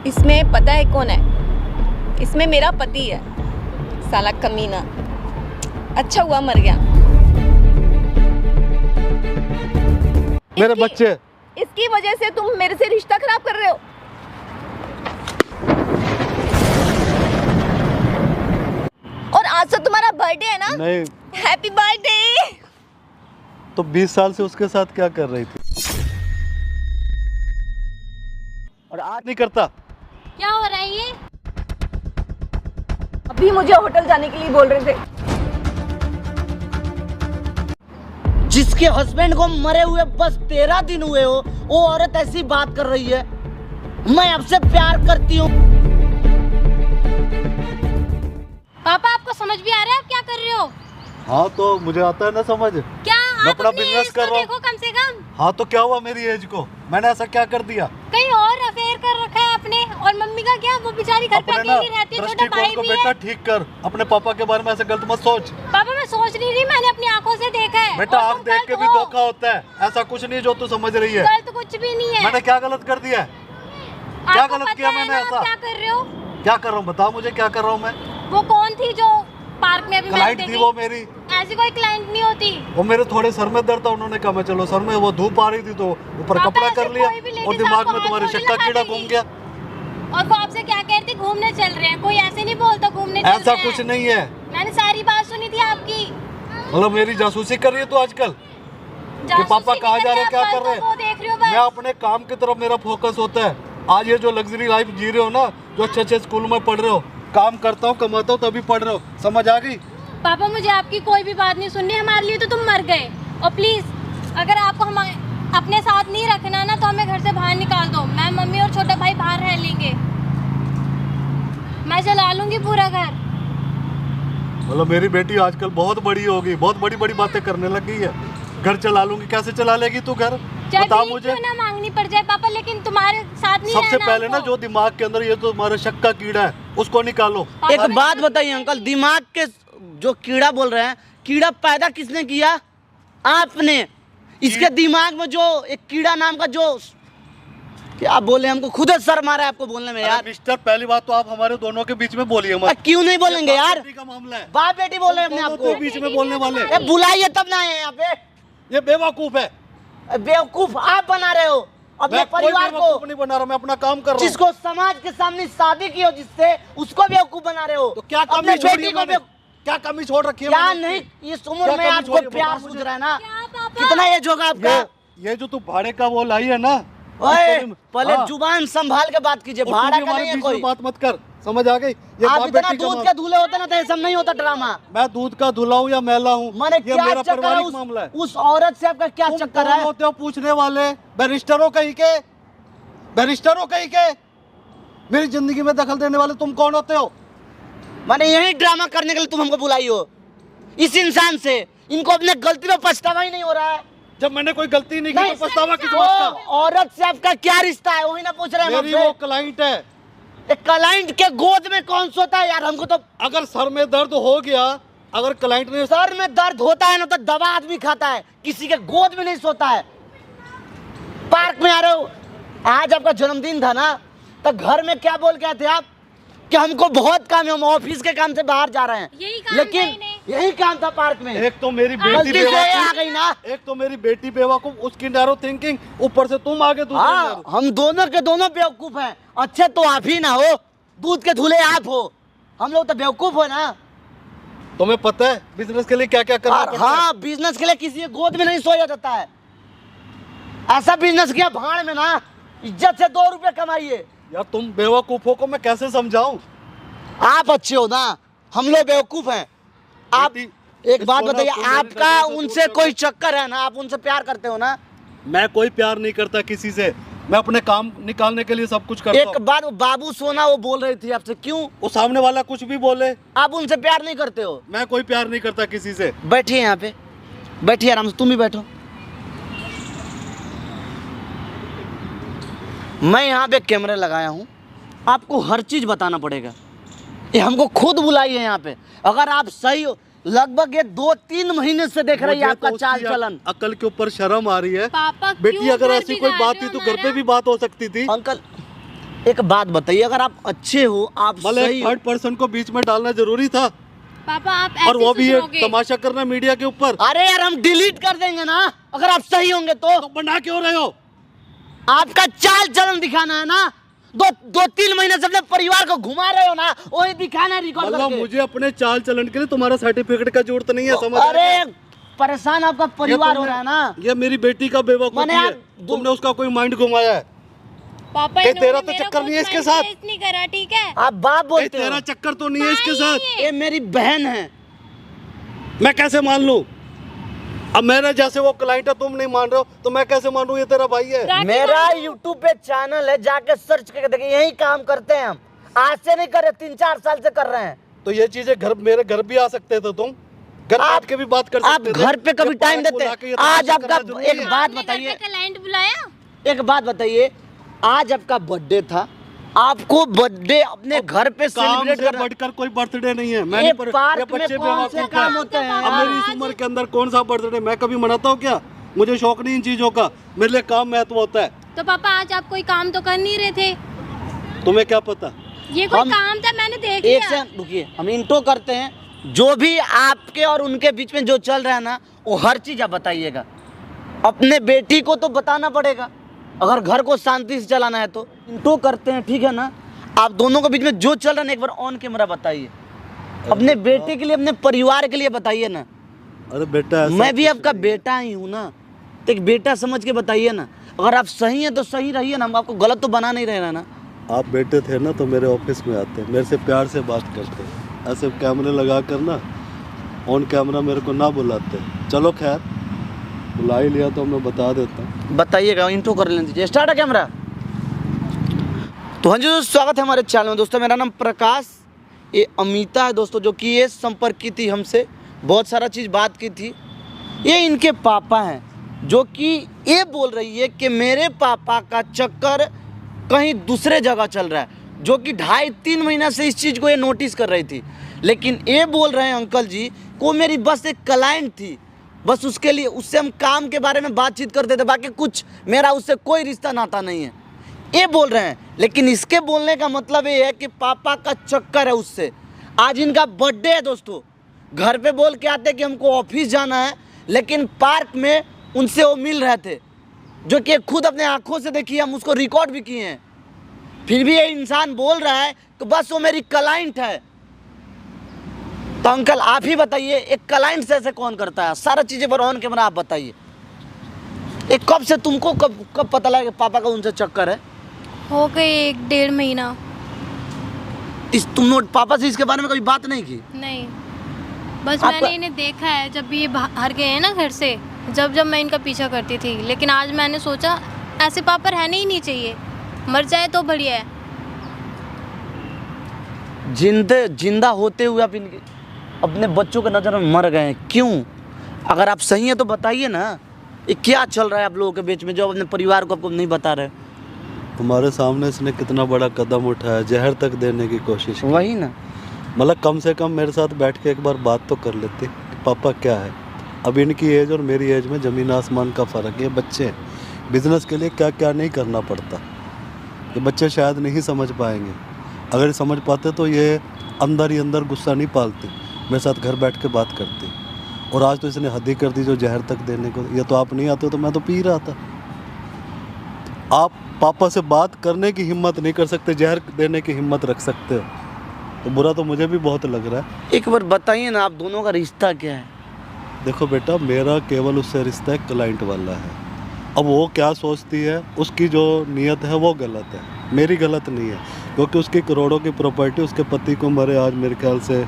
इसमें पता है कौन है? इसमें मेरा पति है, साला कमीना। अच्छा हुआ मर गया। मेरे बच्चे, इसकी वजह से तुम मेरे से रिश्ता खराब कर रहे हो। और आज तो तुम्हारा बर्थडे है ना? नहीं हैप्पी बर्थडे। तो 20 साल से उसके साथ क्या कर रही थी और आज नहीं करता? क्या हो रहा है ये? अभी मुझे होटल जाने के लिए बोल रहे थे। जिसके हस्बैंड को मरे हुए बस 13 दिन हुए हो, वो औरत ऐसी बात कर रही है, मैं आपसे प्यार करती हूँ। पापा आपको समझ भी आ रहा है आप क्या कर रहे हो? हाँ तो मुझे आता है ना समझ। क्या मैं आप अपना अपनी बिजनेस एज कर को रहा हूँ। देखो कम से कम। हाँ तो क्या हुआ मेरी एज को? मैंने ऐसा क्या कर दिया? कहीं और अफेयर कर रखा है आपने। और मम्मी का क्या, वो बेचारी घर पे अपने ना अकेली रहती है, छोटा दृष्टिकोण भाई को भी बेटा है। ठीक कर। अपने पापा के बारे में ऐसे गलत मत सोच। पापा मैं सोच नहीं रही, मैंने अपनी आंखों से देखा है। बेटा और आँख तुम देख के गलत भी हो। धोखा होता है। ऐसा कुछ नहीं जो तू समझ रही है। गलत कुछ भी नहीं है। मैंने क्या गलत कर दिया है? क्या आपको गलत पता किया है मैंने ना आप ऐसा? क्या कर रहे हो? क्या कर रहा हूँ बताओ मुझे, क्या कर रहा हूँ मैं? वो कौन थी जो पार्क में अभी क्लाइंट मैंने थी देखी? वो मेरी। ऐसी कोई क्लाइंट नहीं होती। वो मेरे थोड़े सर में दर्द था, उन्होंने कहा मैं चलो सर में, वो धूप आ रही थी तो ऊपर पापा, कपड़ा ऐसे कर लिया कोई भी ladies और दिमाग आपको में तुम्हारे हाथ शक्का थोड़ी कीड़ा लगा घूम गया। और वो आपसे क्या कह रही थी, घूमने चल रहे हैं? कोई ऐसे नहीं बोलता घूमने चल ऐसा रहे कुछ हैं। नहीं है। मैंने सारी बात सुनी थी आपकी। मतलब मेरी जासूसी कर रही है तू आजकल कि पापा कहाँ जा रहे हैं, क्या कर रहे वो हैं? देख रही हो मैं बस। अपने काम की तरफ मेरा फोकस होता है। आज ये जो लग्जरी लाइफ जी रहे हो ना, जो अच्छे अच्छे स्कूल में पढ़ रहे हो, काम करता हूँ कमाता हूँ तभी पढ़ रहे हो, समझ आ गई? पापा मुझे आपकी कोई भी बात नहीं सुननी, हमारे लिए तो तुम मर गए। और प्लीज अगर आपको हम अपने साथ नहीं रखना ना तो हमें घर से बाहर निकाल दो। मैं, मम्मी और छोटा भाई बाहर रह लेंगे। मैं चला लूंगी पूरा घर। मतलब मेरी बेटी आजकल बहुत बड़ी हो गई, बहुत बड़ी बड़ी बातें करने लग गई है। घर चला लूंगी? कैसे चला लेगी तू घर? चाहे बता भीख मुझे। क्यों ना मांगनी पड़ जाए पापा, लेकिन तुम्हारे साथ नहीं सबसे रहना पहले ना हमको। जो दिमाग के अंदर ये तो तुम्हारे शक का कीड़ा है, उसको निकालो। पापा, एक बात बताइए अंकल, दिमाग के जो कीड़ा बोल रहे हैं, कीड़ा पैदा किसने किया? आपने। इसके दिमाग में जो एक कीड़ा नाम का जो क्या बोले, हमको खुद शर्म आ रहा है आपको बोलने में यार। मिस्टर, पहली बात तो आप हमारे दोनों के बीच में बोलिए मत। क्यों नहीं बोलेंगे ये बाप यार? बेटी का मामला है। बाप बेटी बोल रहे हैं अपने दोनों आपको। के बीच में बोलने वाले। ए, बुलाइए तब ना आए यहाँ पे। ये बेवकूफ है। बेवकूफ आप बना रहे हो अपने मैं कोई परिवार बेवकूफ को। नहीं बना रहा, मैं अपना काम कर रहा हूँ। जिसको समाज के सामने शादी की हो, जिससे उसको बेवकूफ बना रहे हो। तो क्या अपने कमी छोड़ी बेटी है को मैंने? क्या कमी छोड़ रखी है क्या मैंने? नहीं, इस उम्र क्या में कमी आपको छोड़ी है? प्यार बताओ सूझ मुझे। रहा है ना? क्या पापा? कितना एज होगा आपका? ये जो तू भाड़े का वो लाई है ना, ओए, पहले हाँ। जुबान संभाल के बात कीजिए, और तू भाड़ा भी का हमारे नहीं है बीच कोई। में बात मत कर, समझ आ गई? ये आप बाप इतना बेटी का दूध मामला। के धुले होते ना तो ये सब नहीं होता ड्रामा। मैं दूध का धुला हूँ या मैला हूँ, माने ये क्या मेरा चक्कर है पारिवारिक मामला है। उस औरत से आपका क्या तुम चक्कर कौन है? होते हो पूछने वाले? बैरिस्टर हो कहीं के? बैरिस्टर हो कहीं के? मेरी जिंदगी में दखल देने वाले तुम कौन होते हो? माने यही ड्रामा करने के लिए तुम हमको बुलाई हो? इस इंसान से इनको अपने गलती में पछतावा ही नहीं हो रहा है। जब मैंने कोई गलती नहीं की तो पछतावा किस वो बात का? औरत से आपका क्या रिश्ता है, वही ना पूछ रहे हैं मेरी हमसे। वो क्लाइंट है। एक क्लाइंट के गोद में कौन सोता है यार? हमको तो अगर सर में दर्द हो गया, अगर क्लाइंट ने सर में दर्द होता है ना तो दवा आदमी खाता है, किसी के गोद में नहीं सोता है। पार्क में आ रहे हो, आज आपका जन्मदिन था ना, तो घर में क्या बोल के आए थे आप कि हमको बहुत काम है, हम ऑफिस के काम से बाहर जा रहे हैं। यही काम लेकिन था इन्हें। यही काम था पार्क में। एक तो मेरी बेटी गलती से ये आ बेवकूफ, गई ना। एक तो मेरी बेटी बेवकूफ, उसकी नैरो थिंकिंग, ऊपर से तुम आगे दूसरे हाँ, नैरो। हम दोनों के दोनों बेवकूफ हैं। अच्छे तो आप ही ना हो, दूध के धुले आप हो, हम लोग तो बेवकूफ हो ना। तुम्हें पता है बिजनेस के लिए क्या क्या करना और पड़ता है? हाँ, बिजनेस के लिए किसी के गोद में नहीं सोया जाता है। ऐसा बिजनेस किया भाड़ में ना, इज्जत से 2 रुपए कमाइए। यार तुम बेवकूफों को मैं कैसे समझाऊं? आप अच्छे हो ना, हम लोग बेवकूफ हैं। आप बेटी, एक बात इसको ना बताइए, तुम मेरी आपका नजरों से उनसे दूर कर कोई चक्कर है ना? आप उनसे प्यार करते हो ना? मैं कोई प्यार नहीं करता किसी से, मैं अपने काम निकालने के लिए सब कुछ करता एक हूं। बार वो बाबू सोना वो बोल रही थी आपसे, क्यों वो सामने वाला कुछ भी बोले, आप उनसे प्यार नहीं करते हो? मैं कोई प्यार नहीं करता किसी से। बैठिए यहाँ पे, बैठिए आराम से, तुम भी बैठो। मैं यहाँ पे कैमरे लगाया हूँ, आपको हर चीज बताना पड़ेगा। ये हमको खुद बुलाई है यहाँ पे। अगर आप सही हो, लगभग ये 2-3 महीने से देख रही है मुझे आपका तो चाल उसकी चलन। अकल के ऊपर शर्म आ रही है। पापा बेटी क्यों अगर घर ऐसी कोई बिगाड़ बात रहे थी हो तो घर पे हमारा? भी बात हो सकती थी। अंकल एक बात बताइए, अगर आप अच्छे हो, आप मतलब सही एक हो, थर्ड पर्सन को बीच में डालना जरूरी था? पापा आप ऐसे और वो भी ये सुधरोगे? तमाशा करना मीडिया के ऊपर। अरे यार हम डिलीट कर देंगे ना अगर आप सही होंगे तो बना क्यों रहे हो? आपका चाल चलन दिखाना है ना। दो 3 महीने से अपने परिवार को घुमा रहे हो ना, वही दिखाना है रिकॉर्ड मतलब करके। मुझे अपने चाल चलन के लिए तुम्हारा सर्टिफिकेट का जरूरत नहीं है, समझ? अरे परेशान आपका परिवार हो रहा है ना। ये मेरी बेटी का बेवकूफी मैंने है, यार तुमने उसका कोई माइंड घुमाया है। पापा कहीं इन्होंने तेरा तो मेरा चक्कर नहीं है कुछ इसके साथ? मैसेज नहीं करा, ठीक है? आप बाप कहीं बोलते तेरा हो, चक्कर तो नहीं है इसके साथ? ये मेरी बहन है। मैं कैसे मान लूं? अब मेरे जैसे वो क्लाइंट है, तुम नहीं मान रहे हो तो मैं कैसे मानूं ये तेरा भाई है? राखी मेरा बांधो। YouTube पे चैनल है, जाके सर्च करके देखिए, यही काम करते हैं हम। आज से नहीं कर रहे, 3-4 साल से कर रहे हैं। तो ये चीजें घर, मेरे घर भी आ सकते थे तुम, घर बैठ के भी बात कर आप सकते थे। घर पे कभी ये टाइम पार्क देते बुला के ये हैं? आज तमाशा आपका करना जरूरी एक है? बात आपने घर बताइए, पे क्लाइंट बुलाया? एक बात बताइए, आज आपका बर्थडे था, आपको बर्थडे अपने घर पे काम सेलिब्रेट से करना। बढ़कर कोई बर्थडे नहीं है। मैं ये नहीं पार्क ये में बच्चे कौन से बेवकूफ काम हैं। होते हैं? अब मेरी इस उम्र के अंदर कौन सा बर्थडे मैं कभी मनाता हूँ क्या? मुझे शौक नहीं इन चीजों का, मेरे लिए काम महत्व होता है। तो पापा आज आप कोई काम तो कर नहीं रहे थे? तुम्हें क्या पता? ये कोई हम- काम था, मैंने देख एक लिया। से रुकिए, हम इंट्रो करते हैं। जो भी आपके और उनके बीच में जो चल रहा है ना, वो हर चीज आप बताइएगा। अपने बेटी को तो बताना पड़ेगा, अगर घर को शांति से चलाना है तो। इंट्रो करते हैं, ठीक है ना? आप दोनों के बीच में जो चल रहा है ना, एक बार ऑन कैमरा बताइए। अपने बेटे के लिए, अपने परिवार के लिए बताइए ना। अरे बेटा, ऐसा मैं भी कुछ आपका नहीं। बेटा ही हूँ ना, तो एक बेटा समझ के बताइए ना। अगर आप सही हैं तो सही रहिए ना, हम आपको गलत तो बना नहीं रहे ना। आप बेटे थे ना तो मेरे ऑफिस में आते, मेरे से प्यार से बात करते, ऐसे कैमरे लगा कर ना ऑन कैमरा मेरे को ना बुलाते। चलो खैर, बुला ही लिया तो मैं बता देता हूँ। बताइएगा, इंट्रो कर लेने दीजिए। स्टार्ट है कैमरा। तो हाँ जी दोस्तों, स्वागत है हमारे चैनल में। दोस्तों मेरा नाम प्रकाश, ये अमिता है दोस्तों, जो कि ये संपर्क की थी हमसे, बहुत सारा चीज़ बात की थी। ये इनके पापा हैं, जो कि ये बोल रही है कि मेरे पापा का चक्कर कहीं दूसरे जगह चल रहा है, जो कि 2.5-3 महीना से इस चीज़ को ये नोटिस कर रही थी। लेकिन ये बोल रहे हैं अंकल जी को मेरी बस एक क्लाइंट थी, बस उसके लिए, उससे हम काम के बारे में बातचीत करते थे, बाकी कुछ मेरा उससे कोई रिश्ता नाता नहीं है, ये बोल रहे हैं। लेकिन इसके बोलने का मतलब ये है कि पापा का चक्कर है उससे। आज इनका बर्थडे है दोस्तों, घर पे बोल के आते कि हमको ऑफिस जाना है, लेकिन पार्क में उनसे वो मिल रहे थे, जो कि खुद अपने आंखों से देखिए, हम उसको रिकॉर्ड भी किए हैं। फिर भी ये इंसान बोल रहा है कि बस वो मेरी क्लाइंट है। तो अंकल आप ही बताइए, एक क्लाइंट से ऐसे कौन करता है? सारा चीज़ें पर ऑन कैमरा आप बताइए। एक कब से तुमको कब पता लगा कि पापा का उनसे चक्कर है? हो गए 1-1.5 महीना। तुम पापा से इसके बारे में कभी बात नहीं की? नहीं, बस आपका- मैंने इन्हें देखा है जब भी ये बाहर गए हैं ना घर से, जब मैं इनका पीछा करती थी। लेकिन आज मैंने सोचा ऐसे पापा रहने ही नहीं चाहिए, मर जाए तो बढ़िया है। जिंदा होते हुए आप इनके अपने बच्चों के नज़र में मर गए हैं, क्यों? अगर आप सही हैं तो बताइए ना, ये क्या चल रहा है आप लोगों के बीच में जो अपने परिवार को आपको नहीं बता रहे? तुम्हारे सामने इसने कितना बड़ा कदम उठाया, जहर तक देने की कोशिश की। वही ना, मतलब कम से कम मेरे साथ बैठ के एक बार बात तो कर लेते कि पापा क्या है। अब इनकी एज और मेरी एज में ज़मीन आसमान का फ़र्क है। ये बच्चे हैं, बिज़नेस के लिए क्या क्या नहीं करना पड़ता, ये बच्चे शायद नहीं समझ पाएंगे। अगर समझ पाते तो ये अंदर ही अंदर गुस्सा नहीं पालते, मेरे साथ घर बैठ के बात करते। और आज तो इसने हद ही कर दी जो जहर तक देने को। ये तो आप नहीं आते तो मैं तो पी रहा था। आप पापा से बात करने की हिम्मत नहीं कर सकते, जहर देने की हिम्मत रख सकते हो, तो बुरा तो मुझे भी बहुत लग रहा है। एक बार बताइए ना, आप दोनों का रिश्ता क्या है? देखो बेटा, मेरा केवल उससे रिश्ता है क्लाइंट वाला है। अब वो क्या सोचती है, उसकी जो नीयत है वो गलत है, मेरी गलत नहीं है। क्योंकि उसकी करोड़ों की प्रॉपर्टी, उसके पति को मरे आज मेरे ख्याल से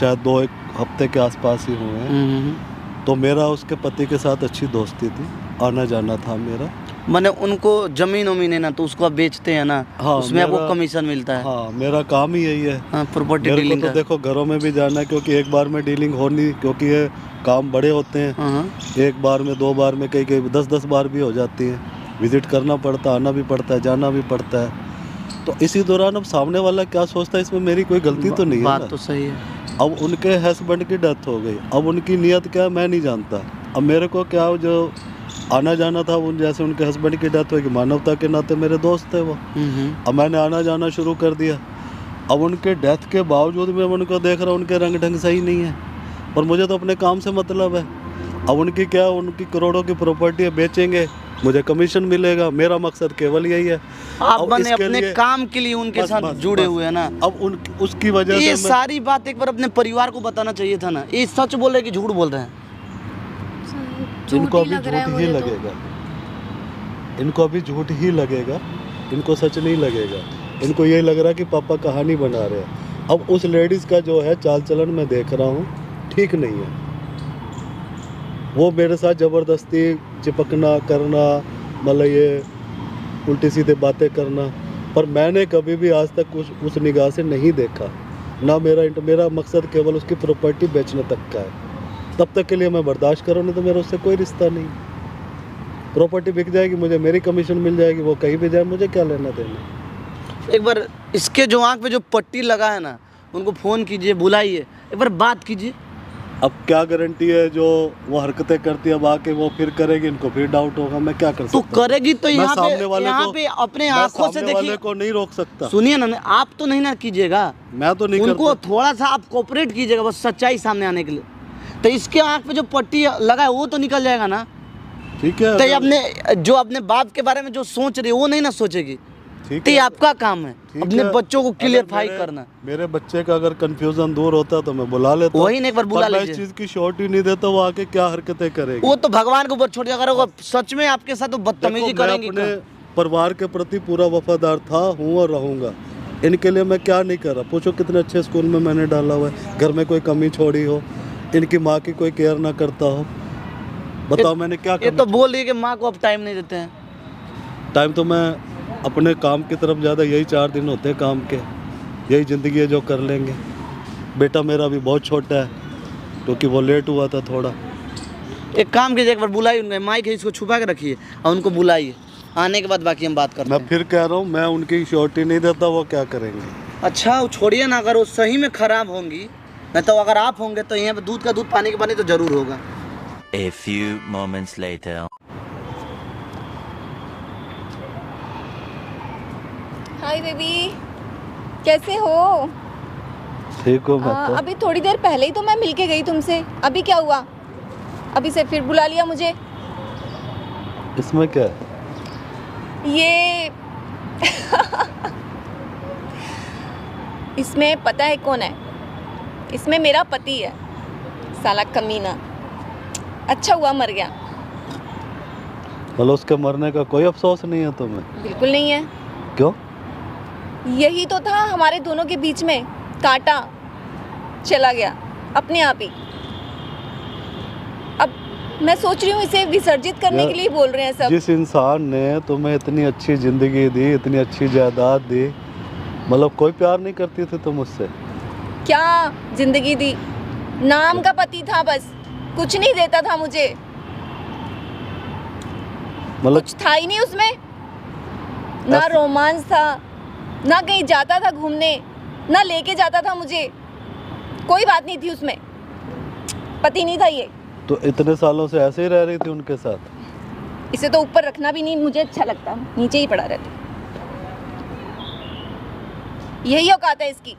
शायद 2-1 हफ्ते के आसपास ही हुए हैं। तो मेरा उसके पति के साथ अच्छी दोस्ती थी, आना जाना था मेरा। मैंने उनको जमीन उमीन है ना, तो उसको आप बेचते हैं ना, हाँ, उसमें आपको मेरा- कमीशन मिलता है। हाँ, मेरा काम ही यही है। हाँ, प्रॉपर्टी मेरे को डीलिंग तो का। देखो घरों में भी जाना है, क्योंकि एक बार में डीलिंग हो नहीं, क्योंकि ये काम बड़े होते हैं। हाँ, एक बार में 2 बार में, कई 10-10 बार भी हो जाती है। विजिट करना पड़ता, आना भी पड़ता है, जाना भी पड़ता है। तो इसी दौरान अब सामने वाला क्या सोचता है, इसमें मेरी कोई गलती तो नहीं है बात ना। तो सही है। अब उनके हस्बैंड की डेथ हो गई, अब उनकी नीयत क्या है मैं नहीं जानता। अब मेरे को क्या जो आना जाना था। उन जैसे उनके हस्बैंड की डेथ होगी, मानवता के नाते मेरे दोस्त थे वो। अब मैंने आना जाना शुरू कर दिया। अब उनके डेथ के बावजूद मैं उनको देख रहा हूँ, उनके रंग ढंग सही नहीं है, और मुझे तो अपने काम से मतलब है। अब उनकी क्या, उनकी करोड़ों की प्रॉपर्टी है, बेचेंगे, मुझे कमीशन मिलेगा, मेरा मकसद केवल यही है। आप अब बने इसके अपने लिए- काम के लिए उनके बस, साथ बस, जुड़े बस। हुए हैं ना। अब उसकी वजह ये से सारी बात एक बार अपने परिवार को बताना चाहिए था ना। ये सच बोल रहे हैं कि झूठ बोल रहे हैं? इनको अभी झूठ ही लगेगा, इनको अभी झूठ ही लगेगा, इनको सच नहीं लगेगा। इनको यही लग रहा है कि पापा कहानी बना रहे हैं। अब उस लेडीज़ का जो है चाल चलन मैं देख रहा हूँ, ठीक नहीं है। वो मेरे साथ ज़बरदस्ती चिपकना करना, मतलब ये उल्टी सीधे बातें करना, पर मैंने कभी भी आज तक उस निगाह से नहीं देखा ना। मेरा मकसद केवल उसकी प्रॉपर्टी बेचने तक का है। तब तक के लिए मैं बर्दाश्त करूँ, नहीं तो मेरा उससे कोई रिश्ता नहीं। प्रॉपर्टी बिक जाएगी, मुझे मेरी कमीशन मिल जाएगी, वो कहीं भी जाए, मुझे क्या लेना देना। एक बार इसके जो आँख पे जो पट्टी लगा है ना, उनको फ़ोन कीजिए, बुलाइए, एक बार बात कीजिए। अब क्या गारंटी है जो वो हरकतें करती है अब आके वो फिर करेगी, इनको फिर डाउट होगा। मैं क्या कर सकता तो हूँ? करेगी तो मैं यहाँ सामने पे वाले अपने मैं आंखों से सामने वाले देखिए। को नहीं रोक सकता। सुनिए ना, आप तो नहीं ना कीजिएगा, मैं तो नहीं उनको करता। थोड़ा सा आप कोऑपरेट कीजिएगा, बस सच्चाई सामने आने के लिए। तो इसके आँख पे जो पट्टी लगा है वो तो निकल जाएगा ना। ठीक है, तो ये अपने बाप के बारे में जो सोच रही है वो नहीं ना सोचेगी। ठीक तो ये है, आपका काम है ठीक अपने है। बच्चों को अगर क्लियरफाई करना। मेरे बच्चे का अगर कंफ्यूजन दूर होता तो मैं बुला लेता। वही ना, एक बार बुला पर मैं इस लीजिए। चीज की श्योरिटी नहीं देता वो आके क्या हरकतें करेगी। वो तो भगवान के ऊपर छोड़ दिया। अगर वो सच में आपके साथ तो बदतमीजी देखो, मैं करेंगे अपने परिवार के प्रति पूरा वफादार था, हूँ और रहूँगा। इनके लिए मैं क्या नहीं कर रहा। पूछो कितने अच्छे स्कूल में मैंने डाला हुआ है, घर में कोई कमी छोड़ी हो, इनकी माँ की कोई केयर ना करता हो, बताओ मैंने क्या ये कमी तो बोल रही है कि माँ को अब टाइम नहीं देते हैं। टाइम तो मैं अपने काम की तरफ ज़्यादा, यही 4 दिन होते हैं काम के, यही ज़िंदगी है जो कर लेंगे। बेटा मेरा अभी बहुत छोटा है क्योंकि वो लेट हुआ था थोड़ा। एक काम कीजिए, एक बार बुलाइए, उनका माइक है इसको छुपा के रखिए और उनको बुलाइए। आने के बाद बाकी हम बात करते मैं हैं। फिर कह रहा हूँ, मैं उनकी श्योरिटी नहीं देता, वो क्या करेंगे। अच्छा वो छोड़िए ना, अगर वो सही में खराब होंगी, नहीं तो अगर आप होंगे तो यहाँ पे दूध का दूध पानी का पानी तो जरूर होगा। A few moments later. Hi baby, कैसे हो? ठीक हो मैं तो। अभी थोड़ी देर पहले ही तो मैं मिलके गई तुमसे, अभी क्या हुआ? अभी से फिर बुला लिया मुझे? इसमें क्या है? ये इसमें पता है कौन है? इसमें मेरा पति है, साला कमीना। अच्छा हुआ मर गया। मतलब उसके मरने का कोई अफसोस नहीं है तुम्हें? बिल्कुल नहीं है। क्यों? यही तो था हमारे दोनों के बीच में, कांटा चला गया अपने आप ही। अब मैं सोच रही हूँ इसे विसर्जित करने के लिए बोल रहे हैं सब। जिस इंसान ने तुम्हें इतनी अच्छी ज़िंदगी दी, इतनी अच्छी जायदाद दी, मतलब कोई प्यार नहीं करती थी तुम उससे? क्या जिंदगी दी? नाम का पति था बस, कुछ नहीं देता था मुझे, मतलब कुछ था ही नहीं उसमें। ना रोमांस था, ना कहीं जाता था घूमने, ना लेके जाता था मुझे, कोई बात नहीं थी उसमें। पति नहीं था ये। तो इतने सालों से ऐसे ही रह रही थी उनके साथ? इसे तो ऊपर रखना भी नहीं मुझे अच्छा लगता, नीचे ही पड़ा रहता। यही औकात है इसकी।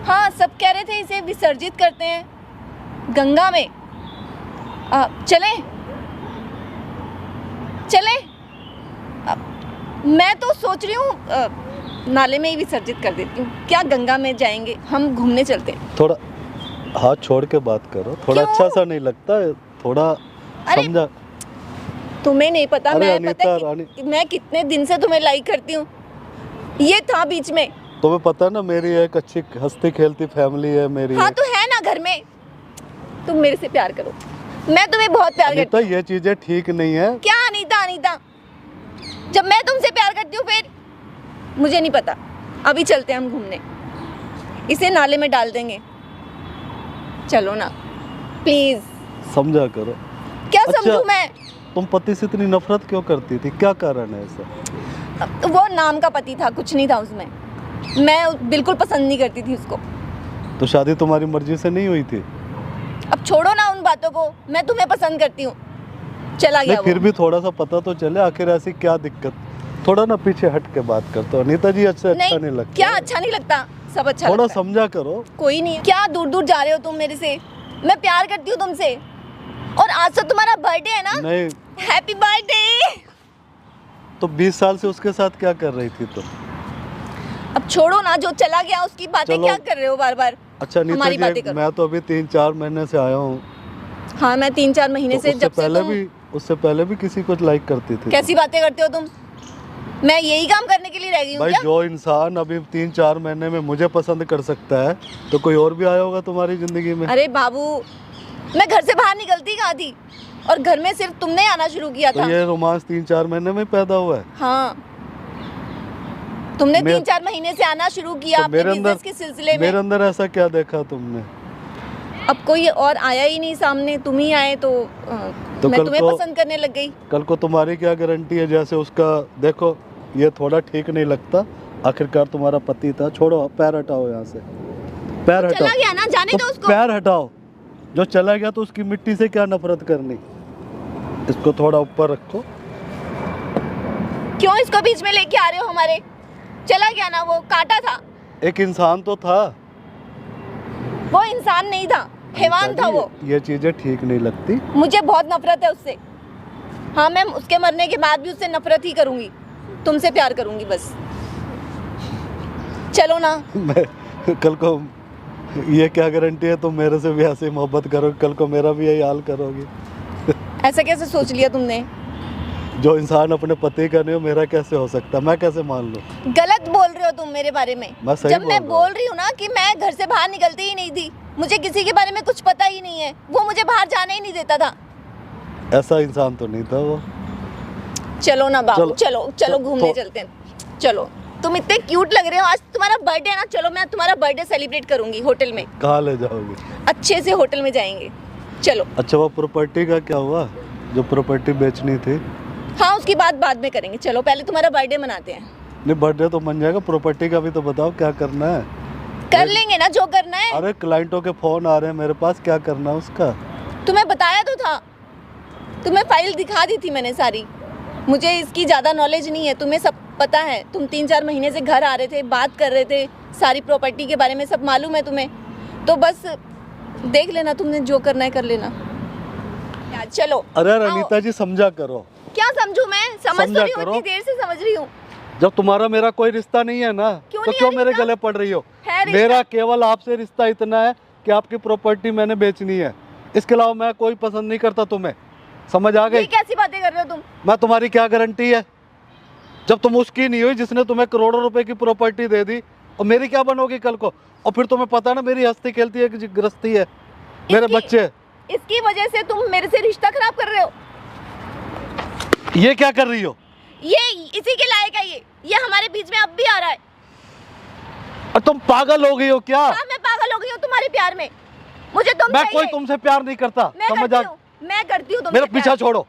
हाँ, सब कह रहे थे इसे विसर्जित करते हैं गंगा में। चलें? मैं तो सोच रही हूँ नाले में ही विसर्जित कर देती हूँ। क्या गंगा में जाएंगे, हम घूमने चलते हैं। थोड़ा हाथ छोड़ के बात करो, थोड़ा क्यों? अच्छा सा नहीं लगता है? थोड़ा अरे, समझा। तुम्हें नहीं पता अरे मैं अनीता, मैं कितने दिन से तुम्हें लाइक करती हूँ। ये था बीच में। तुम्हें पता है ना मेरी एक अच्छी हंसती खेलती फैमिली है मेरी। हाँ तो है ना घर में। तुम मेरे से प्यार करो, मैं तुम्हें बहुत प्यार करती अनीता ये चीजें ठीक नहीं है। हूँ। क्या अनीता? जब मैं तुमसे प्यार करती हूँ फिर? मुझे नहीं पता। अभी चलते हैं हम घूमने, इसे नाले में डाल देंगे। चलो ना प्लीज। समझा करो। क्या अच्छा, समझूं मैं? तुम पति से इतनी नफरत क्यों करती थी, क्या कारण है ऐसा? वो नाम का पति था, कुछ नहीं था उसमें। मैं बिल्कुल पसंद नहीं करती थी उसको। तो शादी तुम्हारी मर्जी से नहीं हुई थी? अब छोड़ो ना उन बातों को, मैं तुम्हें पसंद करती हूँ। चला गया नहीं, फिर वो। भी थोड़ा सा पता तो चले आखिर ऐसी क्या दिक्कत। थोड़ा ना पीछे हट के बात करते हो अनीता जी, अच्छा नहीं लगता। क्या अच्छा नहीं लगता? सब अच्छा थोड़ा लगता है। समझा करो। कोई नहीं है। क्या दूर दूर जा रहे हो तुम मेरे से? मैं प्यार करती हूँ तुमसे, और आज तो तुम्हारा बर्थडे है ना। नहीं हैप्पी बर्थडे। तो 20 साल से उसके साथ क्या कर रही थी तुम? अब छोड़ो ना, जो चला गया उसकी बातें चलो। क्या कर रहे हो बार बार? अच्छा अनीता हमारी बातें जी, करो। मैं तो अभी 3-4 महीने से आया हूँ। हाँ, मैं 3-4 महीने तो से, जब से तुम उससे पहले भी किसी को लाइक करती थी। कैसी बातें करते हो तुम? मैं यही काम करने के लिए रह गई हूँ भाई क्या? जो इंसान अभी 3-4 महीने में मुझे पसंद कर सकता है तो कोई और भी आया होगा तुम्हारी जिंदगी में। अरे बाबू, मैं घर से बाहर निकलती कहाँ थी, और घर में सिर्फ तुमने आना शुरू किया तो था। ये रोमांस 3-4 महीने में पैदा हुआ है। हाँ, तुमने मैं- 3-4 महीने से आना शुरू किया तो अपने बिजनेस के सिलसिले में। मेरे अंदर ऐसा क्या देखा तुमने? अब कोई और आया ही नहीं सामने, तुम ही आए तो तो मैं कल तुम्हें को- पसंद करने लग गई। कल को तुम्हारी क्या गारंटी है? जैसे उसका देखो, ये थोड़ा ठीक नहीं लगता। आखिरकार तुम्हारा पति था। छोड़ो, पैर हटाओ यहाँ से, पैर हटाओ। चला गया ना, जाने तो दो उसको। पैर हटाओ। जो चला गया तो उसकी मिट्टी से क्या नफरत करनी। इसको थोड़ा ऊपर रखो। क्यों इसको बीच में लेके आ रहे हो हमारे? चला गया ना, वो काटा था। एक इंसान तो था। वो इंसान नहीं था, हैवान था वो। ये चीजें ठीक नहीं लगती। मुझे बहुत नफरत है उससे। हाँ, मैं उसके मरने के बाद भी उससे नफरत ही करूंगी, तुमसे प्यार करूंगी बस। चलो ना। मैं कल को, ये क्या गारंटी है तुम मेरे से भी ऐसे मोहब्बत करोगे? कल को मेरा भी यही हाल करोगे? ऐसा कैसे सोच लिया तुमने? जो इंसान अपने पति का नहीं हो, मेरा कैसे हो सकता? मैं कैसे मान लूं? गलत बोल रहे हो तुम मेरे बारे में। मैं सही जब बोल मैं रहा बोल रही हूँ ना कि मैं घर से बाहर निकलती ही नहीं थी, मुझे किसी के बारे में कुछ पता ही नहीं है, वो मुझे बाहर जाने ही नहीं देता था। ऐसा इंसान तो नहीं था वो। चलो ना बाबू, चलो, चलो चलो तो- घूमने तो- चलते हैं। चलो, तुम इतने क्यूट लग रहे हो। आज तुम्हारा बर्थडे है ना, चलो मैं तुम्हारा बर्थडे सेलिब्रेट करूंगी होटल में। कहाँ ले जाओगे? अच्छे से होटल में जाएंगे, चलो। अच्छा, वो प्रॉपर्टी का क्या हुआ? जो प्रॉपर्टी बेचनी थी? हाँ, उसकी बात बाद में करेंगे। चलो पहले तुम्हारा बर्थडे मनाते हैं। नहीं, बर्थडे तो बन जाएगा, प्रॉपर्टी का भी तो बताओ क्या करना है। कर लेंगे ना जो करना है। अरे क्लाइंटों के फोन आ रहे हैं मेरे पास, क्या करना है उसका? तुम्हें बताया तो था, तुम्हें फाइल दिखा दी थी मैंने सारी। मुझे इसकी ज़्यादा नॉलेज नहीं है, तुम्हें सब पता है। तुम 3-4 महीने से घर आ रहे थे, बात कर रहे थे, सारी प्रॉपर्टी के बारे में सब मालूम है तुम्हें। तो बस देख लेना, तुमने जो करना है कर लेना। यार चलो। अरे आओ। अनीता जी, समझा करो। क्या समझू मैं? समझ तो समझा रही हूँ, करो। इतनी देर से समझ रही हूँ। जब तुम्हारा मेरा कोई रिश्ता नहीं है ना, क्यों तो नहीं क्यों है मेरे रिश्ता? गले पड़ रही हो? है रिश्ता। मेरा केवल आपसे रिश्ता इतना है कि आपकी प्रॉपर्टी मैंने बेचनी है। इसके अलावा मैं कोई पसंद नहीं करता तुम्हें। समझ आ ये गई? कैसी बातें कर रहे हो तुम? मैं तुम्हारी क्या गारंटी है? जब तुम उसकी नहीं हुई जिसने तुम्हें करोड़ों रुपए की प्रॉपर्टी दे दी, और मेरी क्या बनोगी कल को? और फिर तुम्हें पता है ना, मेरी हस्ती खेलती है कि गृहस्थी है, मेरे इसकी- बच्चे। इसकी वजह से तुम मेरे से रिश्ता खराब कर रहे हो। ये क्या कर रही हो? ये इसी के लायक है ये हमारे बीच में अब भी आ रहा है। और तुम पागल हो गई हो क्या? हाँ, मैं पागल हो गई हूँ तुम्हारे प्यार में। मुझे तुम मैं चाहिए। कोई तुमसे प्यार नहीं करता। मैं समझ करती आ? हूँ, मैं करती हूँ तुमसे मेरा पीछा प्यार। छोड़ो।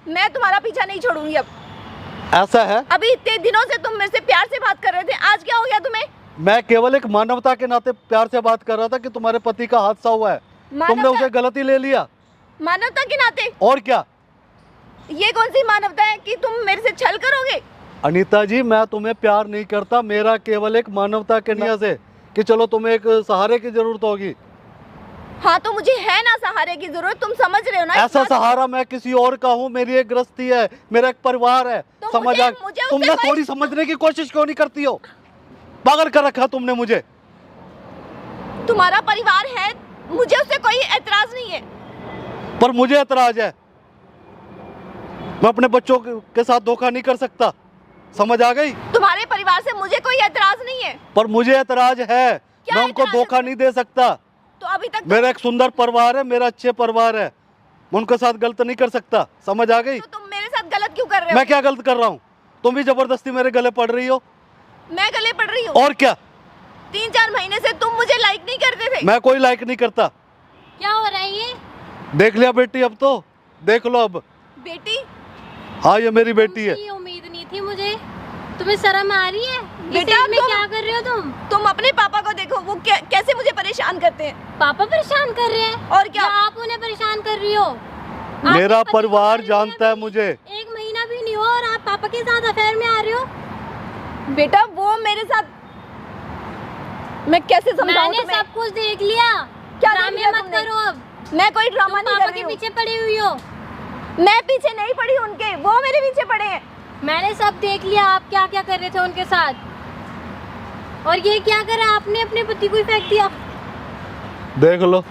मैं तुम्हारा पीछा नहीं छोड़ूंगी अब। ऐसा है? अभी इतने दिनों से तुम मेरे से प्यार से बात कर रहे थे, आज क्या हो गया तुम्हें? मैं केवल एक मानवता के नाते प्यार से बात कर रहा था कि तुम्हारे पति का हादसा हुआ है। तुमने मानवता- उसे गलती ले लिया। मानवता के नाते? और क्या? ये कौन सी मानवता है कि तुम मेरे से छल करोगे? अनीता जी, मैं तुम्हें प्यार नहीं करता। मेरा केवल एक मानवता के नियत से कि चलो तुम्हें एक सहारे की जरूरत होगी। हाँ, तो मुझे है ना सहारे की जरूरत, तुम समझ रहे हो ना? इस ऐसा बात को? सहारा मैं किसी और का हूँ। मेरी एक गृहस्थी है, मेरा एक परिवार है। तो समझ मुझे- आ? मुझे उससे तुमने कोई- थोड़ी समझने की कोशिश क्यों नहीं करती हो? पागल कर रखा तुमने मुझे। तुम्हारा परिवार है, मुझे उससे कोई एतराज नहीं है। पर मुझे एतराज है। मैं अपने बच्चों के साथ धोखा नहीं कर सकता। समझ आ गई? तुम्हारे परिवार से मुझे कोई एतराज नहीं है। पर मुझे एतराज है। मैं उनको एतराज है धोखा नहीं दे सकता। तो अभी तक मेरा एक सुंदर परिवार है, मेरा अच्छे परिवार है। मैं उनके साथ गलत नहीं कर सकता। समझ आ गई? तो तुम मेरे साथ गलत क्यों कर रहे हो? मैं क्या गलत कर रहा हूँ? तुम भी जबरदस्ती मेरे गले पड़ रही हो। मैं गले पड़ रही हूँ? और क्या? 3-4 महीने से तुम मुझे लाइक नहीं करते थे। मैं कोई लाइक नहीं करता। क्या हो रहा है ये? देख लिया बेटी, अब तो देख लो अब। बेटी? हाँ, ये मेरी बेटी है। तुमसे ये उम्मीद नहीं थी मुझे। तुम्हें शर्म आ रही है? बेटा, में तुम- क्या कर रहे हो तुम अपने पापा को देखो, वो कैसे मुझे परेशान करते हैं। पापा परेशान कर रहे हैं? और क्या? या आप उन्हें परेशान कर रही हो? मेरा पति परिवार को मिले जानता है अभी मुझे। 1 महीना भी नहीं हुआ और आप पापा के साथ अफेयर में आ रहे हो। बेटा वो मेरे साथ, मैं कैसे समझाऊं मैंने तुम्हें? सब कुछ देख लिया। क्या देख ड्रामे लिया मत तुमने? करो अब। मैं कोई ड्रामा तुम नहीं पापा कर रही के हूँ। पीछे पड़ी हुई हो। मैं पीछे नहीं पड़ी उनके, वो मेरे पीछे पड़े हैं। मैंने सब देख लिया आप क्या क्या कर रहे थे उनके साथ। और ये क्या करा आपने, अपने पति को ही फेंक दिया। देख लो।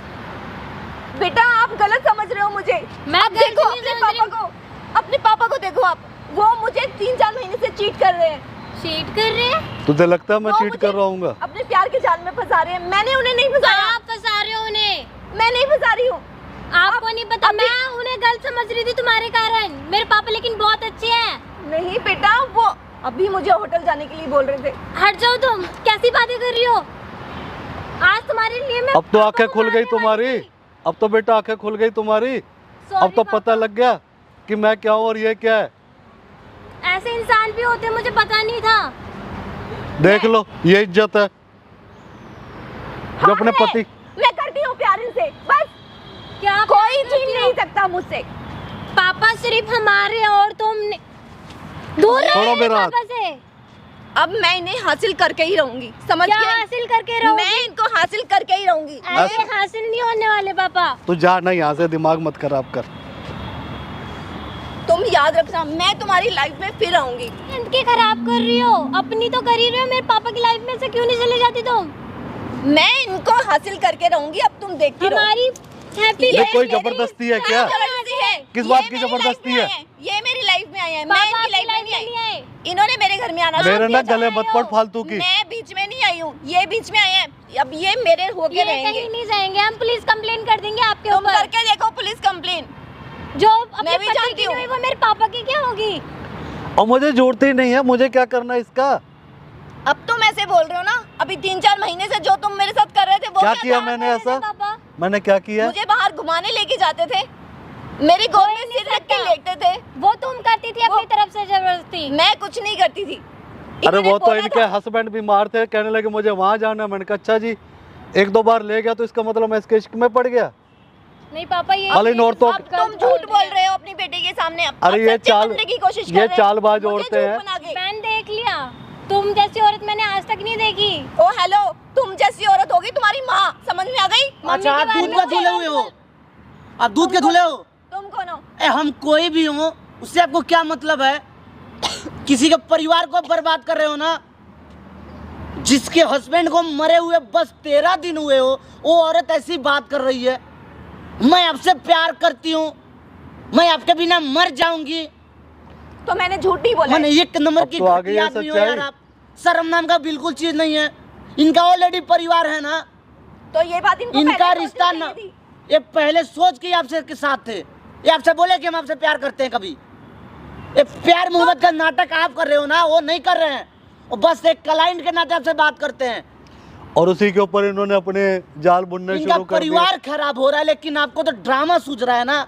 बेटा आप गलत समझ रहे हो मुझे। मैं अब गलत देखो नहीं अपने समझ पापा रही को, अपने पापा को देखो आप, वो मुझे 3-4 महीने से चीट कर रहे हैं। चीट कर रहे हैं। तुझे लगता है मैं वो चीट मुझे कर रहा हूँ? अपने प्यार के जाल में फंसा रहे हैं। मैंने उन्हें नहीं फंसाया। आप फंसा रहे हो उन्हें। मैं नहीं फंसा रही हूँ। आपको नहीं पता, मैं उन्हें गलत समझ रही थी तुम्हारे कारण। मेरे पापा लेकिन बहुत अच्छे हैं। नहीं बेटा, वो अभी मुझे होटल जाने के लिए बोल रहे थे। हट जाओ तुम, कैसी बातें कर रही हो। आज तुम्हारे लिए मैं अब तो पापा आंखें को खुल गई मारने तुम्हारी। वाली थी। अब तो बेटा आंखें खुल गई तुम्हारी। Sorry अब तो पापा। पता लग गया कि मैं क्या हूँ और ये क्या है। ऐसे इंसान भी होते, मुझे पता नहीं था। देख लो, ये इज्जत है जो अपने हाँ, पति। मैं करती हूँ प्यार इनसे, बस क्या कोई बात छीन करती नहीं हो? सकता मुझसे। पापा सिर्फ हमारे हैं और तुम दूर रहो छोड़ो मेरे मेरा हाथ। पापा से। अब मैं इन्हें हासिल करके ही रहूंगी, समझ क्या गए? हासिल करके रहोगे? मैं इनको हासिल करके ही रहूंगी। ऐसे हासिल नहीं होने वाले पापा। तू जा ना यहाँ से, दिमाग मत खराब कर। तुम याद रखना, मैं तुम्हारी लाइफ में फिर आऊंगी। इनके खराब कर रही हो, अपनी तो कर ही रही हो। मेरे पापा की लाइफ में से क्यों नहीं चले जाती तुम? मैं इनको हासिल करके रहूंगी, अब तुम देखती रहो। हमारी हैप्पी ये लाइफ कोई मेरी जबरदस्ती है क्या? जबरदस्ती है। किस ये बात की मेरी जबरदस्ती लाइफ में है? आए हैं। ये मेरी लाइफ में आए हैं, मैं पापा इनकी आपकी लाइफ में लाइफ नहीं में आई। नहीं आए। इन्होंने मेरे घर में आना मेरे शुरू ना किया, गले जा मत रहे पड़ हो। फालतू की। मैं बीच में नहीं आई हूँ, ये बीच में आए हैं। अब ये मेरे होके ये रहेंगे। कहीं नहीं जाएंगे, हम पुलिस कंप्लेन कर देंगे आपके तुम ऊपर। करके देखो पुलिस कंप्लेन। जो अपने मैं भी पति जानती की हूँ। नहीं हुई, वो मेरे पापा की क्या होगी? और मुझे जोड़ती नहीं है, मुझे क्या करना है इसका? अब तुम ऐसे बोल रहे हो ना, अभी 3-4 महीने से जो तुम मेरे साथ कर रहे थे वो क्या क्या किया था? मैंने मेरे ऐसा? पापा मैंने क्या किया? मुझे बाहर घुमाने लेके जाते थे, मेरी गोद में सिर रख के लेटते थे। वो तुम करती थी अपनी तरफ से जबरदस्ती। मैं कुछ नहीं करती थी। अरे इन्होंने वो तो बोला इनके था। हस्बैंड बीमार थे, कहने लगे मुझे वहां जाना है। मैंने कहा अच्छा जी, 1-2 बार ले गया तो इसका मतलब मैं इसके इश्क में पड़ गया। नहीं पापा, ये खाली औरतों आप तुम गलत झूठ बोल हैं। रहे हो अपनी बेटी के सामने। अब अरे ये सच्चे चाल- बनने की कोशिश कर ये रहे हैं। चालबाज मुझे औरतें झूठ हैं। बना के। मैंने देख लिया, तुम जैसी औरत मैंने आज तक नहीं देखी। ओ हेलो, तुम जैसी औरत होगी तुम्हारी माँ, समझ में आ गई? अच्छा आप बारे दूध में का धुले हुए हो? आप दूध के धुले हो? तुम कौन हो? हम कोई भी हो, उससे आपको क्या मतलब है? किसी के परिवार को बर्बाद कर रहे हो ना। जिसके हस्बैंड को मरे हुए बस 13 दिन हुए हो, वो औरत ऐसी बात कर रही है। मैं आपसे प्यार करती हूँ, मैं आपके बिना मर जाऊंगी। तो मैंने झूठ नहीं बोला मैंने है। एक नंबर अब की तो आ गई घटिया है आदमी हो सच्चाई। यार आप। शर्म नाम का बिल्कुल चीज नहीं है। इनका ऑलरेडी परिवार है ना, तो ये बात इनको इनका पहले रिश्ता सोचनी ना, चाहिए थी। ये पहले सोच के आपसे के साथ थे। ये आपसे बोले कि हम आपसे प्यार करते हैं कभी? ये प्यार मोहब्बत का नाटक आप कर रहे हो ना, वो नहीं कर रहे हैं। वो बस एक क्लाइंट के नाते आपसे बात करते हैं। और उसी के ऊपर इन्होंने अपने जाल बुनने इनका शुरू कर दिए। परिवार खराब हो रहा है, लेकिन आपको तो ड्रामा सूझ रहा है ना।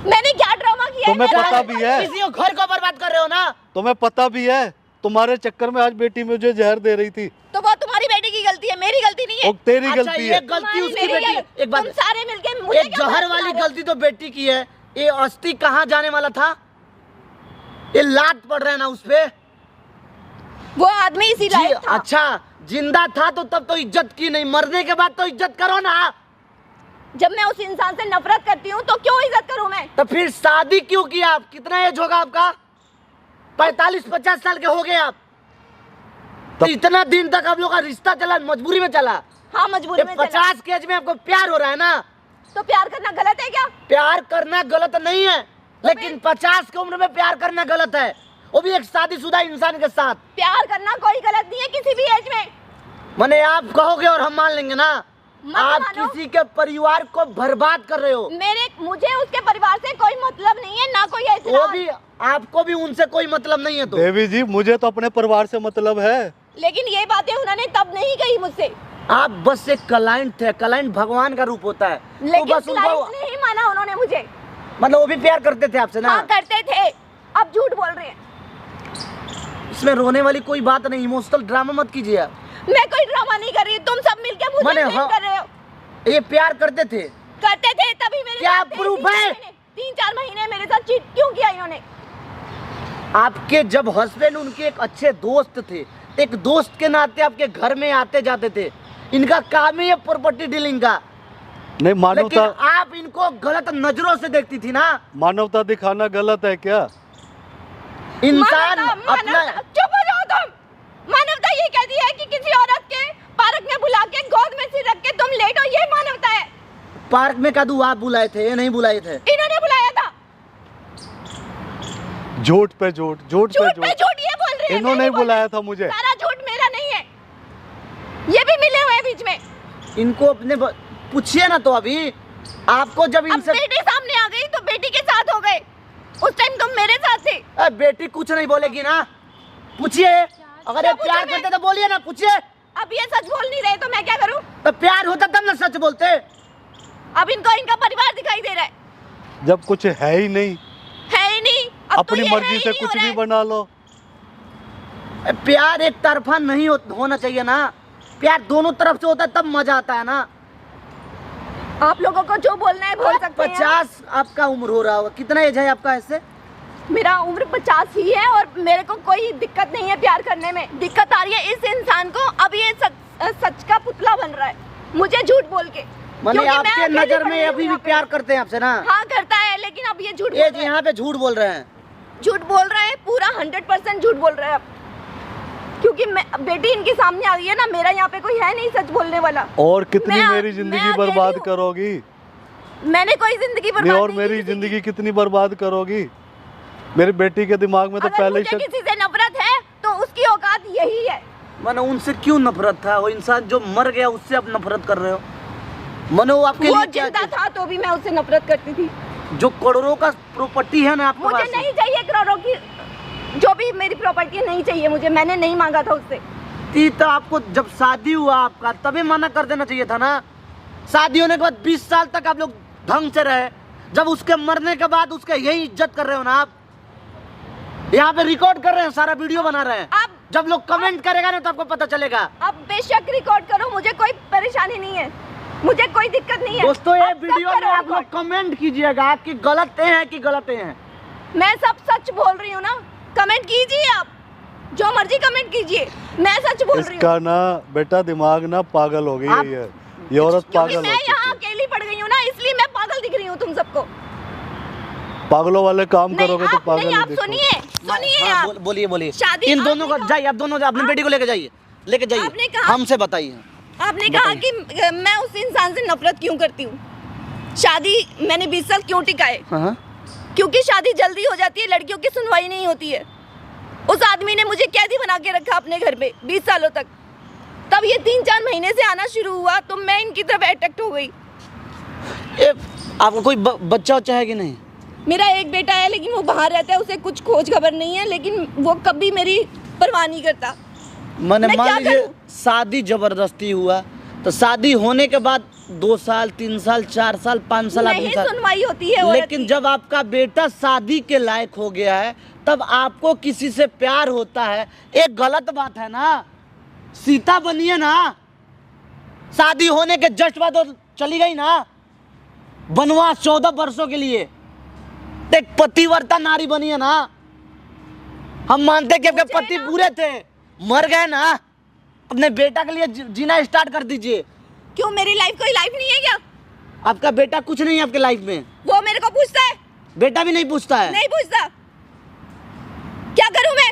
मैंने क्या ड्रामा किया है? तुम्हें मैंने पता ड्रामा भी है? किसी को घर को बर्बाद कर रहे हो ना। तुम्हें पता भी है, तुम्हारे चक्कर में आज बेटी मुझे जहर दे रही थी। तो वो तुम्हारी बेटी की गलती है, मेरी गलती नहीं है। वो तेरी अच्छा, गलती ये है। गलती उसकी मेरी बेटी। गलती- एक बात, तुम सारे मिलके मुझे एक क्या जहर बात वाली बता रहे हो? गलती तो बेटी की है। ये अस्थि कहाँ जाने वाला था? ये लात पड़ रहा है ना उस पे। वो आदमी इसी जी, लायक था। अच्छा जिंदा था तो तब तो इज्जत की नहीं, मरने के बाद तो इज्जत करो ना। जब मैं उस इंसान से नफरत करती हूँ तो क्यों इज्जत करूँ मैं? तो फिर शादी क्यों किया आप? कितना एज होगा आपका? 45-50 साल के हो गए आप। तो इतना दिन तक आप लोग का रिश्ता चला, मजबूरी में चला। हाँ मजबूरी में चला। 50 के एज में आपको प्यार हो रहा है ना। तो प्यार करना गलत है क्या? प्यार करना गलत नहीं है, लेकिन 50 की उम्र में प्यार करना गलत है, वो भी एक शादीशुदा इंसान के साथ। प्यार करना कोई गलत नहीं है किसी भी एज में। माने आप कहोगे और हम मान लेंगे ना। मत आप मानो। किसी के परिवार को बर्बाद कर रहे हो। मुझे उसके परिवार से कोई मतलब नहीं है, ना कोई वो एतराज। भी आपको भी उनसे कोई मतलब नहीं है। तो देवी जी, मुझे तो अपने परिवार से मतलब है। लेकिन ये बातें उन्होंने तब नहीं कही मुझसे। आप बस एक क्लाइंट थे। क्लाइंट भगवान का रूप होता है। तो लेकिन बस उनको क्लाइंट नहीं माना उन्होंने मुझे। मतलब वो भी प्यार करते थे आपसे ना। हाँ करते थे, अब झूठ बोल रहे हैं। इसमें रोने वाली कोई बात नहीं, इमोशनल ड्रामा मत कीजिए आप। मैं कोई ड्रामा नहीं कर रही, तुम सब मिलके मुझे माने blame हाँ। कर रहे हो। ये प्यार करते थे, करते थे तभी मेरे क्या साथ थे। proof है? 3-4 महीने मेरे साथ चीट क्यों किया इन्होंने? आपके जब हस्बैंड उनके एक अच्छे दोस्त थे, एक दोस्त के नाते आपके घर में आते जाते थे, इनका काम ही है प्रॉपर्टी डीलिंग का। नहीं, लेकिन मानवता आप इनको गलत नजरों से देखती थी ना। मानवता दिखाना गलत है क्या? इंसान मानवता, अपना मानवता, चुप हो जाओ तुम। मानवता ये कहती है कि किसी औरत के पार्क में बुला के गोद में सिर रख के तुम लेटो, ये मानवता है। पार्क में कदू आप बुलाए थे, ये नहीं बुलाए थे। इन्होंने बुलाया था। झूठ पे झूठ, झूठ पे झूठ पे झूठ। झूठ ये बोल रही है। इन्होंने मैं नहीं बोल बुलाया रही। था मुझे। सारा झूठ मेरा नहीं है, ये भी मिले हुए हैं बीच में। इनको अपने पूछिए ना, तो अभी आपको जब अब इनसे बेटी सामने आ गई तो बेटी के साथ हो गए, उस टाइम तुम मेरे साथ थे। बेटी कुछ नहीं बोलेगी ना, पूछिए। अगर ये क्या प्यार पूछूं करते तो बोलिए ना, पूछिए। अब ये सच बोल नहीं रहे तो मैं क्या करूं? तो प्यार होता तब ना सच बोलते। अब इनको इनका परिवार दिखाई दे रहा है जब कुछ है ही नहीं, ही नहीं। अब तो अपनी ये है मर्जी ही से नहीं हो कुछ रहा भी है। बना लो। प्यार एक तरफा नहीं होना चाहिए ना, प्यार दोनों तरफ से होता है तब मजा आता है ना। आप लोगों को जो बोलना है बोल सकते हैं। 50 आपका उम्र हो रहा होगा, कितना एज है आपका ऐसे? मेरा उम्र 50 ही है और मेरे को कोई दिक्कत नहीं है प्यार करने में। दिक्कत आ रही है इस इंसान को, अब ये सच का पुतला बन रहा है मुझे झूठ बोल के। माने क्योंकि मैं आपके अकेली नजर पड़ी में हूँ अभी भी यहाँ पे। प्यार करते हैं आपसे ना? हाँ करता है, लेकिन अब ये झूठ बोल ये रहा है। यहाँ पे झूठ बोल रहे हैं। झूठ बोल रहा है, पूरा 100% झूठ बोल रहा है अब। क्योंकि मैं बेटी इनके सामने आ गई है ना, मेरा यहाँ पे कोई है नहीं सच बोलने वाला। और कितनी मैं- मेरी मैं जिंदगी अकेली बर्बाद हूँ। करोगी? मैंने कोई जिंदगी बर्बाद नहीं, और नहीं मेरी की किसी की। जिंदगी कितनी बर्बाद करोगी? मेरी बेटी के दिमाग में तो अगर पहले ही मुझे किसी से नफरत है तो उसकी औकात यही है। मानो उनसे क्यों नफरत था? वो इंसान जो मर गया उससे आप नफरत कर रहे हो? मानो वो आपके वो लिए क्या जिंदा था तो भी मैं उससे नफरत करती थी। जो करोड़ों का प्रॉपर्टी है ना आपके मुझे पास, नहीं चाहिए करोड़ों की, जो भी मेरी प्रॉपर्टी है नहीं चाहिए मुझे, मैंने नहीं मांगा था उससे। तो आपको जब शादी हुआ आपका तभी मना कर देना चाहिए था ना। शादी होने के बाद 20 साल तक आप लोग ढंग से रहे, जब उसके मरने के बाद उसके यही इज्जत कर रहे हो ना आप। यहाँ पे रिकॉर्ड कर रहे हैं, सारा वीडियो बना रहे हैं। आप जब लोग कमेंट करेगा ना तो आपको पता चलेगा। अब बेशक रिकॉर्ड करो, मुझे कोई परेशानी नहीं है, मुझे कोई दिक्कत नहीं है। दोस्तों ये आप सब वीडियो में करो आप लोग record। कमेंट कीजिएगा कि गलत हैं कि गलत हैं। मैं सब सच बोल रही हूँ ना, कमेंट कीजिए आप, जो मर्जी कमेंट कीजिए, मैं सच बोल रही हूँ। इसका ना बेटा दिमाग ना पागल हो गई है। ये औरत क्योंकि पागल हो मैं यहाँ चुकी है। अकेली पड़ गई हूँ ना, इसलिए मैं पागल दिख रही हूँ तुम सबको। पागलों वाले काम नहीं करोगे तो आप पागल नहीं, ही आप दिखोगे। सुनिए हाँ, आप। बोलिए बोलिए। शादी इन दोनों को आपने जाइए, आप दोनों अपनी बेटी को लेके जाइए, लेके जाइए, आपने कहा- हमसे बताइए। आपने कहा कि मैं उस इंसान से नफरत क्यों करती हूँ। शादी मैंने 20 साल क्यों टिकाए? हाँ। क्योंकि शादी जल्दी हो जाती है, लड़कियों की सुनवाई नहीं होती है। उस आदमी ने मुझे कैदी बना के रखा अपने घर पे 20 सालों तक। तब ये 3-4 महीने से आना शुरू हुआ तो मैं इनकी तरफ अट्रैक्ट हो गई। आपको कोई बच्चा उच्चा है कि नहीं? मेरा एक बेटा है लेकिन वो बाहर रहता है, उसे कुछ खोज खबर नहीं है, लेकिन वो कभी मेरी परवाह नहीं करता। मैंने मैं मान क्या लीजिए करूं? शादी जबरदस्ती हुआ तो शादी होने के बाद 2 साल 3 साल 4 साल 5 साल नहीं आदमी सुनवाई होती है औरत लेकिन की। जब आपका बेटा शादी के लायक हो गया है तब आपको किसी से प्यार होता है, एक गलत बात है ना। सीता बनिए ना, शादी होने के जस्ट बाद वो चली गई ना वनवास 14 वर्षों के लिए, तो एक पतिव्रता नारी बनिए ना। हम मानते कि आपके मुझे पति ना- बुरे थे, मर गए ना, अपने बेटा के लिए जीना स्टार्ट कर दीजिए। क्यों, मेरी लाइफ कोई लाइफ नहीं है क्या? आपका बेटा कुछ नहीं है आपके लाइफ में, वो मेरे को पूछता है? बेटा भी नहीं पूछता है। नहीं पूछता। क्या करूं मैं?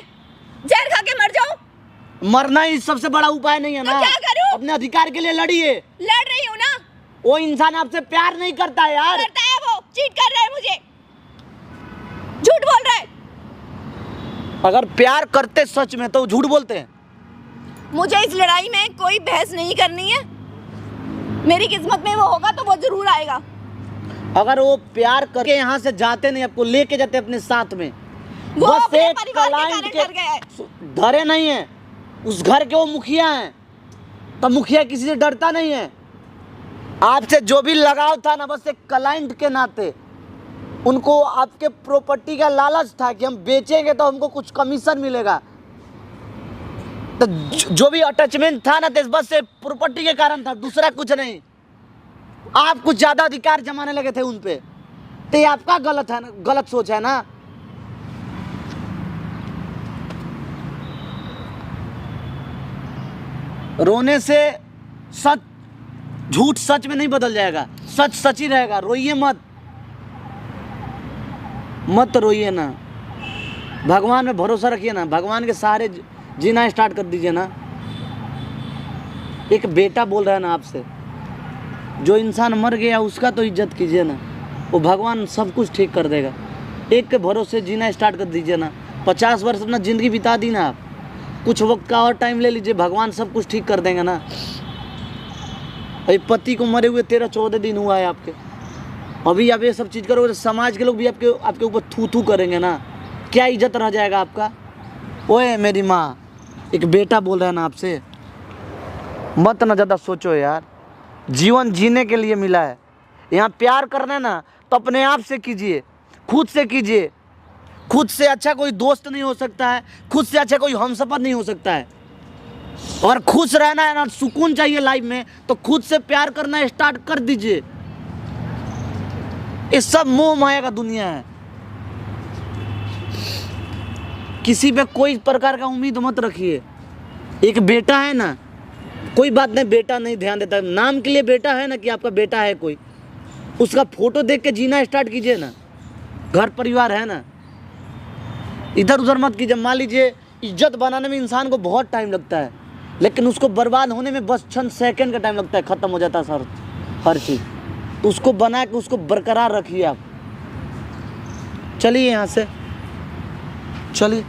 जहर खा के मर जाऊं? मरना ही सबसे बड़ा उपाय नहीं है तो ना। क्या करूं? अपने अधिकार के लिए लड़िए। लड़ रही हूं ना। वो इंसान आपसे प्यार नहीं करता है यार। करता है, वो चीट कर रहा है मुझे, झूठ बोल रहा है। अगर प्यार करते सच में तो झूठ बोलते हैं। मुझे इस लड़ाई में कोई बहस नहीं करनी है। मेरी किस्मत में वो होगा तो वो जरूर आएगा। अगर वो प्यार करके यहाँ से जाते नहीं, आपको लेके जाते अपने साथ में, वो बस अपने एक परिवार के क्लाइंट कारण डर गया है। डरे नहीं है, उस घर के वो मुखिया हैं, तो मुखिया किसी से डरता नहीं है। आपसे जो भी लगाव था ना, बस एक क्लाइंट के नाते उनको आपके प्रॉपर्टी का लालच था कि हम बेचेंगे तो हमको कुछ कमीशन मिलेगा। तो जो भी अटैचमेंट था ना, तो बस से प्रॉपर्टी के कारण था, दूसरा कुछ नहीं। आप कुछ ज्यादा अधिकार जमाने लगे थे उन पे, तो ये आपका गलत है ना, गलत सोच है ना। रोने से सच झूठ सच में नहीं बदल जाएगा, सच सच ही रहेगा। रोइए मत, मत रोइए ना, भगवान में भरोसा रखिए ना, भगवान के सहारे जीना स्टार्ट कर दीजिए ना। एक बेटा बोल रहा है ना आपसे, जो इंसान मर गया उसका तो इज्जत कीजिए ना, वो भगवान सब कुछ ठीक कर देगा। एक के भरोसे जीना स्टार्ट कर दीजिए ना। 50 वर्ष अपना ज़िंदगी बिता दी ना आप, कुछ वक्त का और टाइम ले लीजिए, भगवान सब कुछ ठीक कर देंगे ना। अभी पति को मरे हुए 13-14 दिन हुआ है आपके, अभी आप ये सब चीज़ करोगे तो समाज के लोग भी आपके ऊपर थू थू करेंगे ना, क्या इज्जत रह जाएगा आपका। ओए मेरी माँ, एक बेटा बोल रहा है ना आपसे, मत ना ज़्यादा सोचो यार, जीवन जीने के लिए मिला है। यहाँ प्यार करना है ना तो अपने आप से कीजिए, खुद से कीजिए। खुद से अच्छा कोई दोस्त नहीं हो सकता है, खुद से अच्छा कोई हमसफर नहीं हो सकता है। और खुश रहना है ना, सुकून चाहिए लाइफ में, तो खुद से प्यार करना स्टार्ट कर दीजिए। ये सब मोह माया का दुनिया है, किसी पे कोई प्रकार का उम्मीद मत रखिए। एक बेटा है ना, कोई बात नहीं, बेटा नहीं ध्यान देता, नाम के लिए बेटा है ना कि आपका बेटा है कोई, उसका फोटो देख के जीना स्टार्ट कीजिए ना। घर परिवार है ना, इधर उधर मत कीजिए। मान लीजिए इज्जत बनाने में इंसान को बहुत टाइम लगता है, लेकिन उसको बर्बाद होने में बस चंद सेकंड का टाइम लगता है, ख़त्म हो जाता है सर हर चीज़। तो उसको बना के उसको बरकरार रखिए आप। चलिए यहाँ से, चलिए।